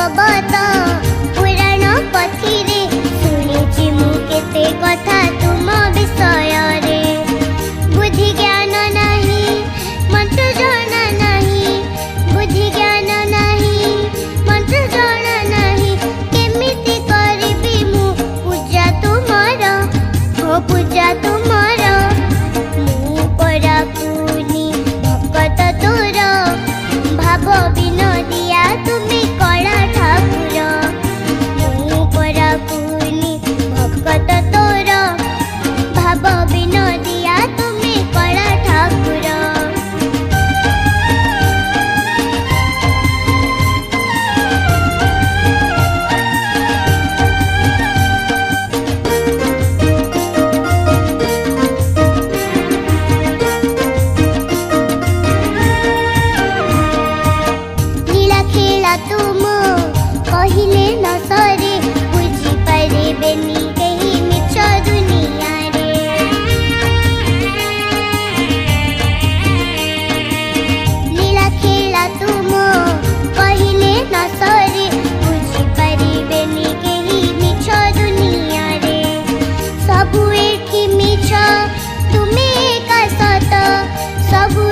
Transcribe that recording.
ଭାଗବତ ପୁରାଣ ପଥିରେ ଶୁଣିଛି ମୁଁ କେତେ କଥା ତୁମ ବିଷୟରେ। ବୁଦ୍ଧି ଜ୍ଞାନ ନାହିଁ ମନ୍ତ୍ର ଜଣା ନାହିଁ, ବୁଦ୍ଧି ଜ୍ଞାନ ନାହିଁ ମନ୍ତ୍ର ଜଣା ନାହିଁ, କେମିତି କରିବି ମୁଁ ପୂଜା ତୁମର, ଓ ପୂଜା ତୁମର। ମୁଁ ପରା କୁନି ଭକତ ତୋର, ଭାବ ବିନୋଦିଆ ତୁମେ କଳା ଠାକୁର। ମୁଁ ପରା କୁନି ଭକତ ତୋର, ଭାବ ବିନୋଦିଆ ତୁମେ କଳା ଠାକୁର। लीला खेला तुम कहिले न सरे, बुझी पारिबेनी केही मिछ दुनिया रे। लीला खेला तुम कहिले न सरे, बुझी पारिबेनी केही मिछ दुनिया रे। सबु एठी मिछ तुमे एका सत, सबु